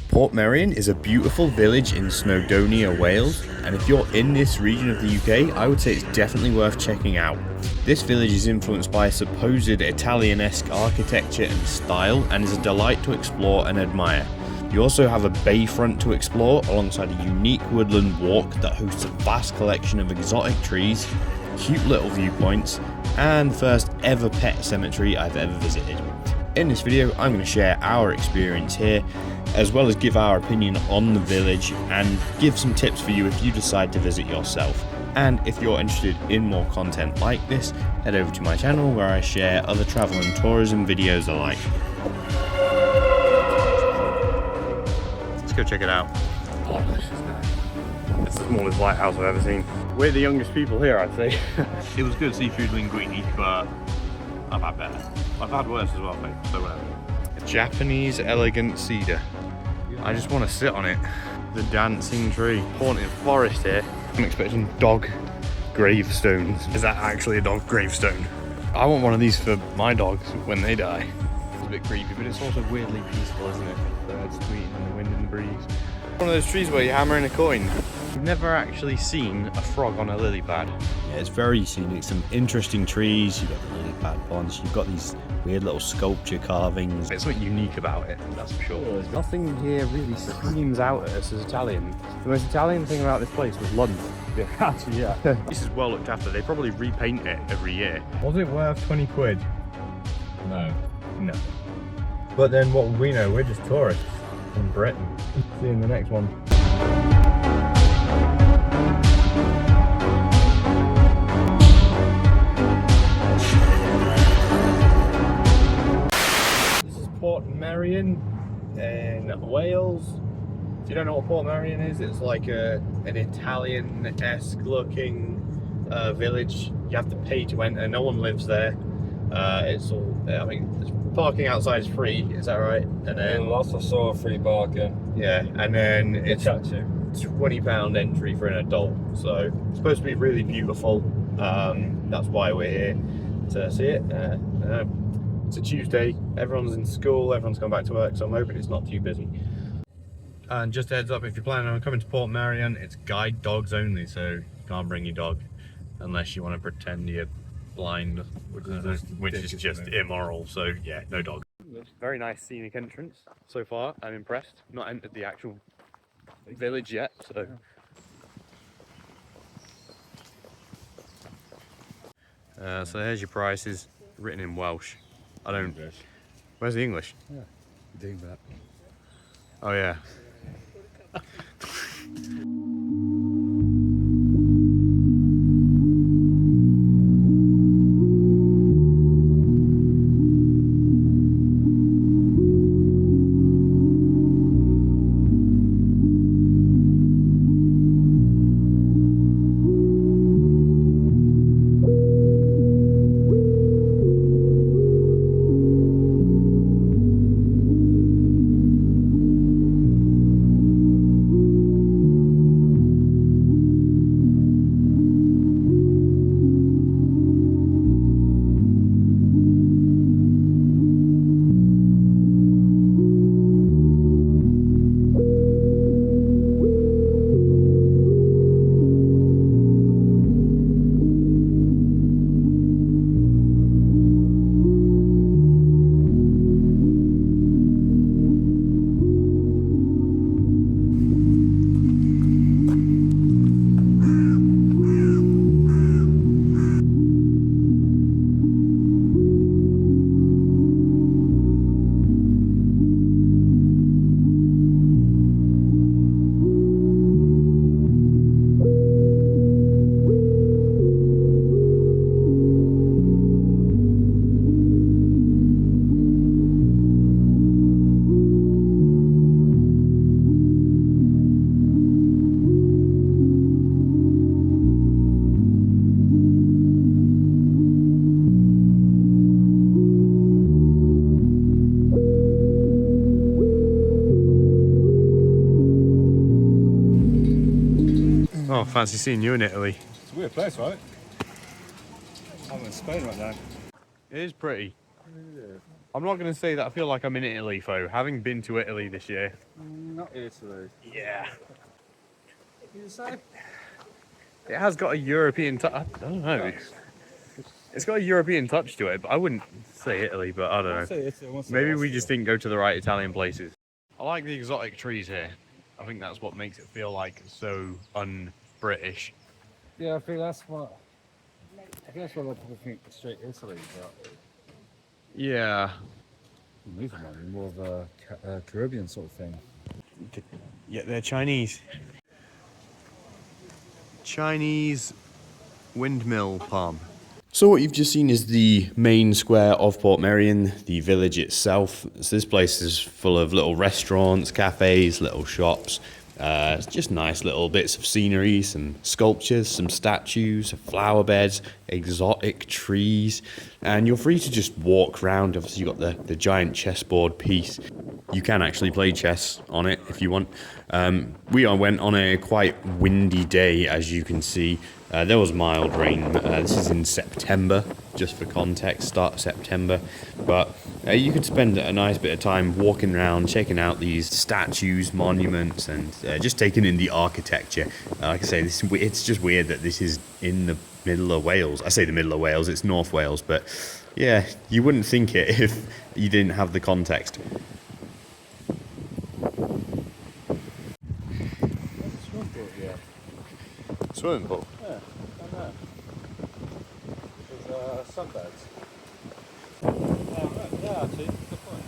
Portmeirion is a beautiful village in Snowdonia, Wales, and if you're in this region of the UK, I would say it's definitely worth checking out. This village is influenced by supposed Italianesque architecture and style, and is a delight to explore and admire. You also have a bayfront to explore, alongside a unique woodland walk that hosts a vast collection of exotic trees, cute little viewpoints, and the first ever pet cemetery I've ever visited. In this video, I'm going to share our experience here, as well as give our opinion on the village and give some tips for you if you decide to visit yourself. And if you're interested in more content like this, head over to my channel where I share other travel and tourism videos alike. Let's go check it out. Oh, this is nice. It's the smallest lighthouse I've ever seen. We're the youngest people here, I'd say. It was good seafood linguine, but I've had better. I've had worse as well, mate, so whatever. A Japanese elegant cedar. I just want to sit on it. The dancing tree. Haunted forest here. I'm expecting dog gravestones. Is that actually a dog gravestone? I want one of these for my dogs when they die. It's a bit creepy, but it's also weirdly peaceful, isn't it? Birds tweeting in the wind and the breeze. One of those trees where you're hammering a coin. I've never actually seen a frog on a lily pad. Yeah, it's very scenic. Some interesting trees. You've got the lily pad ponds. You've got these weird little sculpture carvings. It's something unique about it, that's for sure. Nothing here really screams out at us as Italian. The most Italian thing about this place was London. Yeah, actually, yeah. This is well looked after. They probably repaint it every year. Was it worth 20 quid? No. No. But then what would we know? We're just tourists in Britain. See you in the next one. This is Portmeirion in Wales. If you don't know what Portmeirion is, it's like an Italianesque looking village. You have to pay to enter. No one lives there. It's all, I mean, parking outside is free, is that right? And then lots of sort of free parking. Yeah, and then it's £20 entry for an adult. So it's supposed to be really beautiful. That's why we're here to see it. It's a Tuesday. Everyone's in school. Everyone's gone back to work. So I'm hoping it's not too busy. And just a heads up, if you're planning on coming to Portmeirion, it's guide dogs only. So you can't bring your dog unless you want to pretend you're blind, which is just immoral. So yeah, no dog. Very nice scenic entrance so far. I'm impressed. Not entered the actual village yet, so. So there's your prices, written in Welsh. I don't. English. Where's the English? Yeah, doing that. Oh yeah. Oh, fancy seeing you in Italy. It's a weird place, right? I'm in Spain right now. It is pretty. Yeah. I'm not going to say that I feel like I'm in Italy, though, having been to Italy this year. Not Italy. Yeah. You say? It has got a European touch. I don't know. It's got a European touch to it, but I wouldn't say Italy, but I don't know. Maybe we just didn't go to the right Italian places. I like the exotic trees here. I think that's what makes it feel like so un-British. Yeah, I think that's what. I guess what a lot of people think straight Italy, but Yeah. these are more of a Caribbean sort of thing. Yeah, they're Chinese. Chinese windmill palm. So what you've just seen is the main square of Portmeirion, the village itself. So this place is full of little restaurants, cafes, little shops. Just nice little bits of scenery, some sculptures, some statues, flower beds, exotic trees. And you're free to just walk around. Obviously you've got the giant chessboard piece. You can actually play chess on it if you want. We went on a quite windy day, as you can see. There was mild rain. This is in September, just for context, start of September. But you could spend a nice bit of time walking around, checking out these statues, monuments, and just taking in the architecture. Like I say, it's just weird that this is in the middle of Wales. I say the middle of Wales, it's North Wales, but yeah, you wouldn't think it if you didn't have the context. Swimming pool? Yeah, I know. There's sunbeds. Yeah, actually, good point.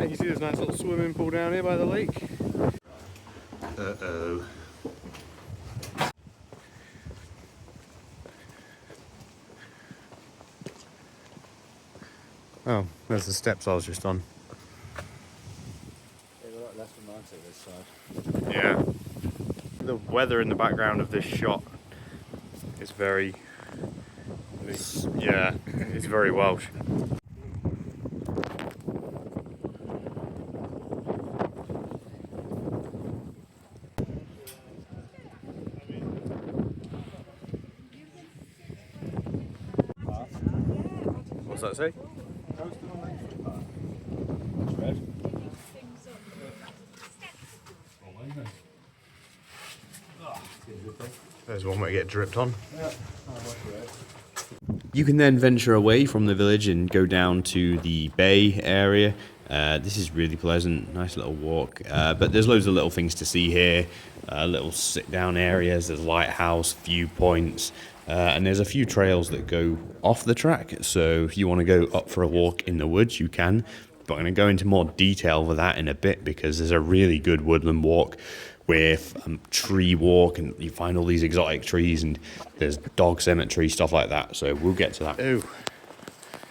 You can see there's a nice little swimming pool down here by the lake. Uh-oh. Oh, there's the steps I was just on. They look less romantic this side. Yeah. The weather in the background of this shot is very, yeah, it's very Welsh. What's that say? There's one way to get dripped on. You can then venture away from the village and go down to the bay area. This is really pleasant, nice little walk. But there's loads of little things to see here. Little sit-down areas, there's lighthouse, viewpoints, and there's a few trails that go off the track. So if you want to go up for a walk in the woods, you can. But I'm going to go into more detail with that in a bit because there's a really good woodland walk with tree walk, and you find all these exotic trees, and there's dog cemetery, stuff like that. So we'll get to that. Ooh.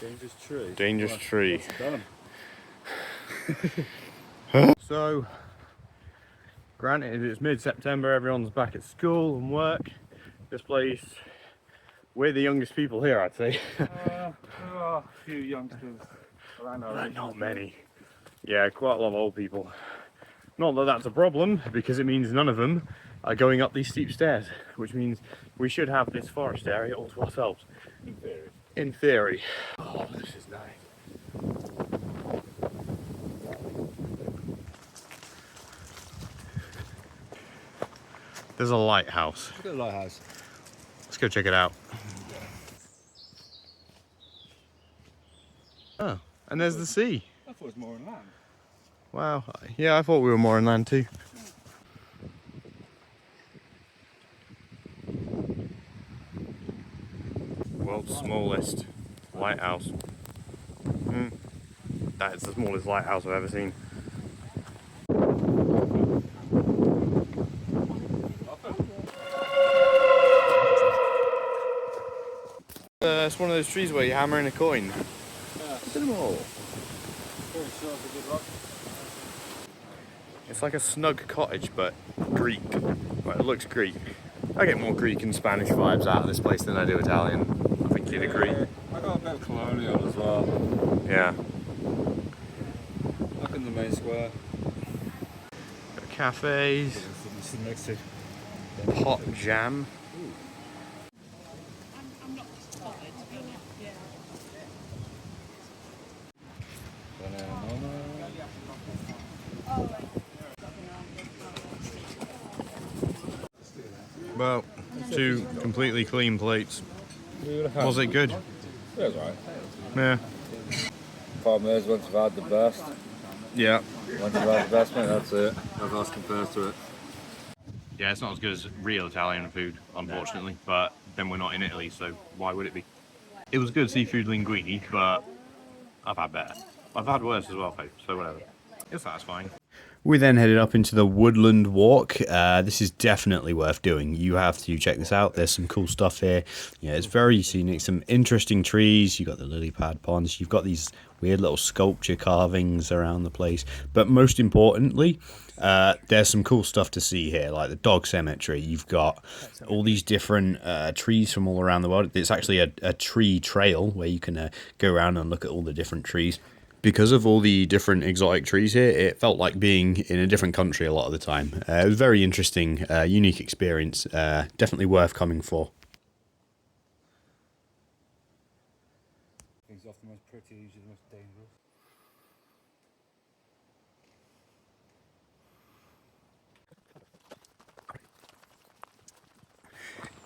Dangerous tree. Dangerous tree. So, granted it's mid-September, everyone's back at school and work. This place, we're the youngest people here, I'd say. There are a few youngsters around our age. Not many. Yeah, quite a lot of old people. Not that that's a problem, because it means none of them are going up these steep stairs, which means we should have this forest area all to ourselves. In theory. In theory. Oh, this is nice. There's a lighthouse. Look at the lighthouse. Let's go check it out. Oh, and there's the sea. I thought it was more on land. Wow, yeah, I thought we were more inland too. World's smallest lighthouse. That is the smallest lighthouse I've ever seen. It's one of those trees where you hammer in a coin. Yeah. Look at them all. Very sure it's a good luck. It's like a snug cottage, but Greek. Well, it looks Greek. I get more Greek and Spanish vibes out of this place than I do Italian. I think you'd agree. I got a bit of colonial as well. Yeah. Look in the main square. Got cafes, This is next to pot jam. I'm not just tired, to be honest. Well, two completely clean plates. Was it good? It was alright. Yeah. Problem is, once you've had the best, Yeah. once you've had the best, mate, that's it. Nothing else compares to it. Yeah, it's not as good as real Italian food, unfortunately, but then we're not in Italy, so why would it be? It was good seafood linguine, but I've had better. I've had worse as well, so whatever. It's satisfying. We then headed up into the Woodland walk. This is definitely worth doing. You have to check this out. There's some cool stuff here. Yeah, it's very scenic. Some interesting trees. You've got the lily pad ponds. You've got these weird little sculpture carvings around the place. But most importantly, there's some cool stuff to see here, like the dog cemetery. You've got all these different trees from all around the world. It's actually a tree trail where you can go around and look at all the different trees. Because of all the different exotic trees here, it felt like being in a different country a lot of the time. It was a very interesting, unique experience. Definitely worth coming for. Things off the most pretty, usually the most dangerous.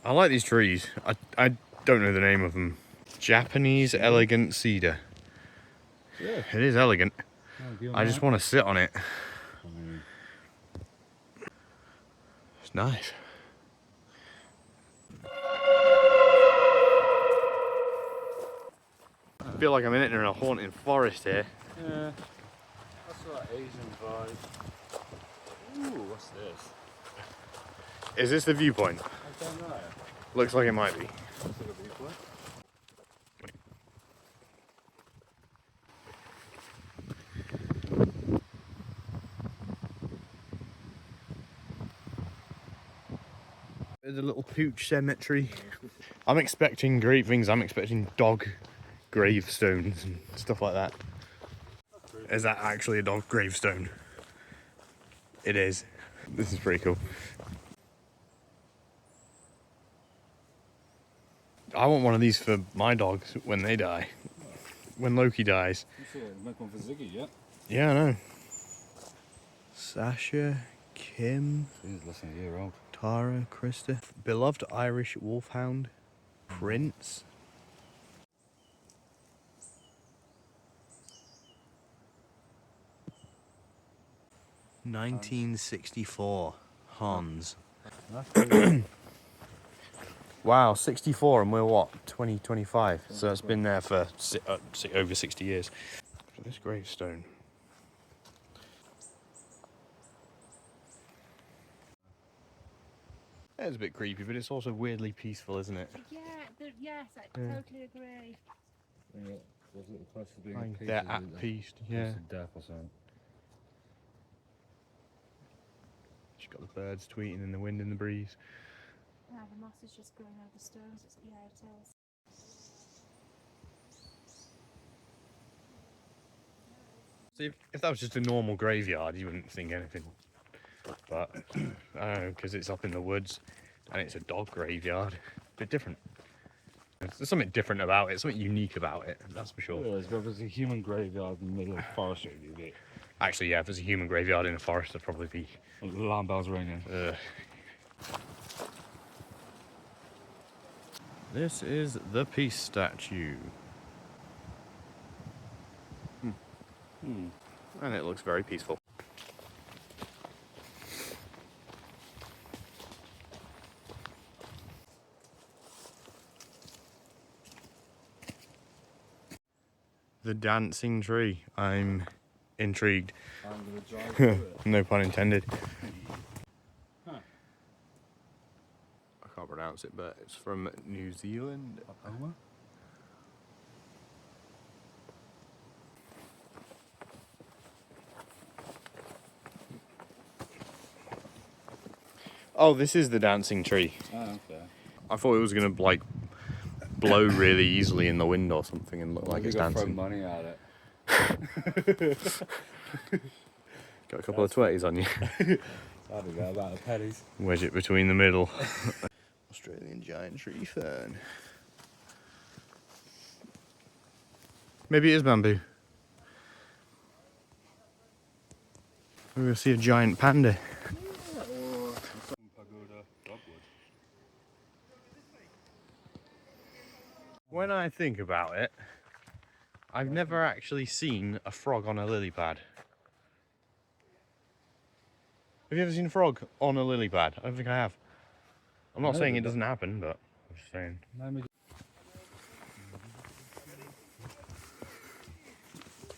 I like these trees. I don't know the name of them. Japanese elegant cedar. Yeah. It is elegant. I just want to sit on it. It's nice. I feel like I'm in a haunted forest here. Yeah. That's that Asian vibe. Ooh, what's this? Is this the viewpoint? I don't know. Looks like it might be. Looks like a viewpoint. There's a little pooch cemetery. I'm expecting great things. I'm expecting dog gravestones and stuff like that. Is that actually a dog gravestone? It is. This is pretty cool. I want one of these for my dogs when they die. When Loki dies. You should make one for Ziggy, yeah? Yeah, I know. Sasha, Kim, She's less than a year old. Tara, Krista. Beloved Irish wolfhound. Prince. (1964) Hans. Wow, 64 and we're what, 2025? So it's been there for over 60 years. This gravestone. It's a bit creepy, but it's also weirdly peaceful, isn't it? Yeah, yes, I totally agree. Yeah, was it close to being Like peace, they're is at it peace, close yeah. to death or something? She's got the birds tweeting in the wind and the breeze. Yeah, the moss is just growing over the stones. Yeah, it is. See, if that was just a normal graveyard, you wouldn't think anything. But, I don't know, because it's up in the woods and it's a dog graveyard. A bit different. There's something different about it, something unique about it, that's for sure. Yeah, if there's a human graveyard in the middle of the forest, it would be Actually, yeah, if there's a human graveyard in a forest, it'd probably be... alarm bells ringing. This is the peace statue. And it looks very peaceful. The dancing tree. I'm intrigued. I'm gonna drive through it. No pun intended. Huh. I can't pronounce it, but it's from New Zealand. Papua? Oh, this is the dancing tree. Oh, okay. I thought it was gonna like blow really easily in the wind or something and look like You it's gotta throw dancing. money at it. Got a couple of 20s on you. I don't know about the pennies. Wedge it between the middle. Australian giant tree fern. Maybe it is bamboo. Maybe we'll see a giant panda. Or some pagoda dogwood. think about it, I've never actually seen a frog on a lily pad. Have you ever seen a frog on a lily pad? I don't think I have. I'm not saying it doesn't happen, but I'm just saying.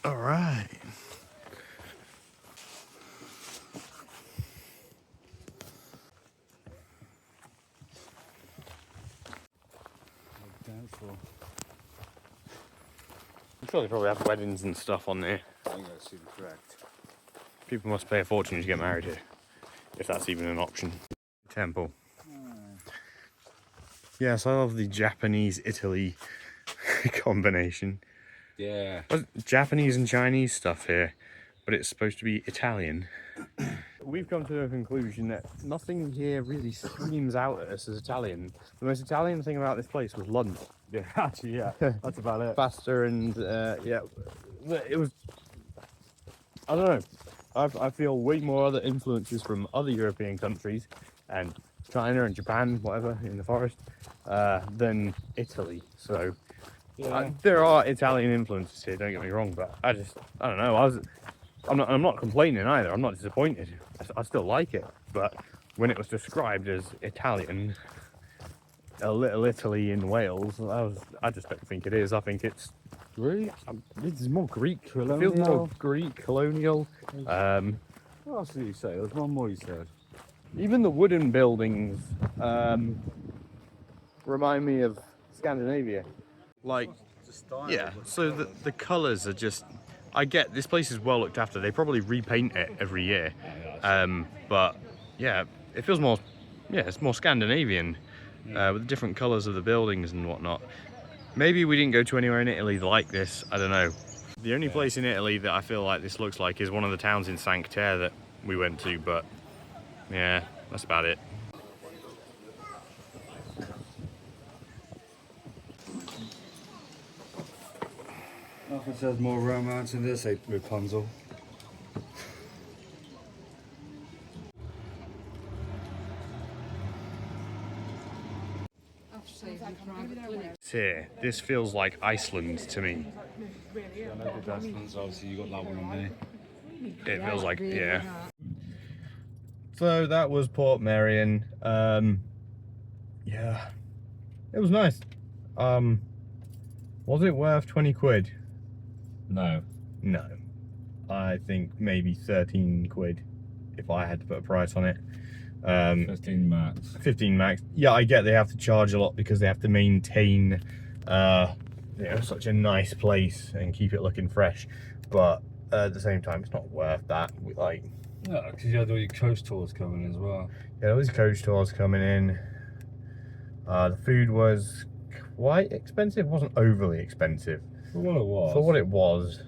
All right. I'm sure they probably have weddings and stuff on there. I think that's incorrect. People must pay a fortune to get married here, if that's even an option. Temple. Yes, I love the Japanese-Italy combination. Yeah. Japanese and Chinese stuff here, but it's supposed to be Italian. We've come to the conclusion that nothing here really screams out at us as Italian. The most Italian thing about this place was lunch. Yeah, actually, yeah. That's about it. Pasta and, yeah, it was, I don't know. I feel way more other influences from other European countries and China and Japan, whatever, in the forest, than Italy. So Yeah. there are Italian influences here, don't get me wrong, but I don't know. I'm not complaining either. I'm not disappointed. I still like it, but when it was described as Italian, a little Italy in Wales, I just don't think it is. I think it's Greek? it's more Greek. It feels Colonial? more Greek, colonial. What else did you say? There was one more you said. Even the wooden buildings remind me of Scandinavia. Like, yeah, so the colours are just, I get this place is well looked after. They probably repaint it every year. But yeah, it feels more, yeah, it's more Scandinavian with the different colours of the buildings and whatnot. Maybe we didn't go to anywhere in Italy like this, I don't know. The only place in Italy that I feel like this looks like is one of the towns in Cinque Terre that we went to, but yeah, that's about it. Nothing says more romance in this, Rapunzel. Here, this feels like Iceland to me. I know the Dustmans, obviously you got that one on there. It feels like, yeah. So that was Portmeirion. Yeah, it was nice. Was it worth 20 quid? No. No. I think maybe 13 quid if I had to put a price on it. 15 max. 15 max. Yeah, I get they have to charge a lot because they have to maintain such a nice place and keep it looking fresh, but at the same time it's not worth that. No, because you had all your coast tours coming as well. Yeah, there was coach tours coming in. The food was quite expensive. It wasn't overly expensive. For what it was. For what it was,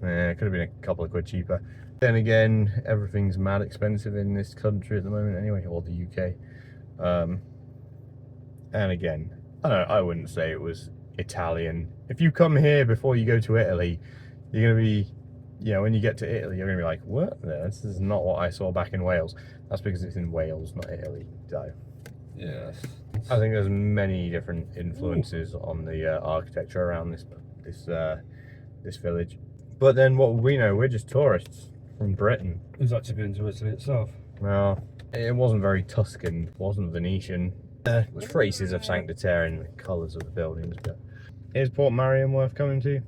it could have been a couple of quid cheaper. Then again, everything's mad expensive in this country at the moment anyway, or the UK. And again, I wouldn't say it was Italian. If you come here before you go to Italy, you're going to be, when you get to Italy, you're going to be like, what? This is not what I saw back in Wales. That's because it's in Wales, not Italy. So, Yes. I think there's many different influences on the architecture around this village. But then what we know, we're just tourists from Britain. Who's actually been to Italy itself? Well, it wasn't very Tuscan, it wasn't Venetian. Traces of Cinque Terre in the colours of the buildings, but is Portmeirion worth coming to?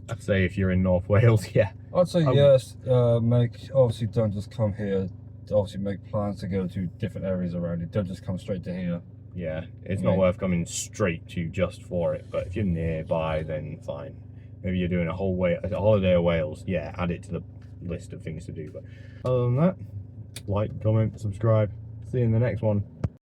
I'd say if you're in North Wales, yeah. I'd say yes. Obviously don't just come here. Obviously make plans to go to different areas around it. Don't just come straight to here. Yeah, it's not worth coming straight to just for it, but if you're nearby, then fine. Maybe you're doing a holiday of Wales, yeah, add it to the list of things to do. But other than that, like, comment, subscribe. See you in the next one.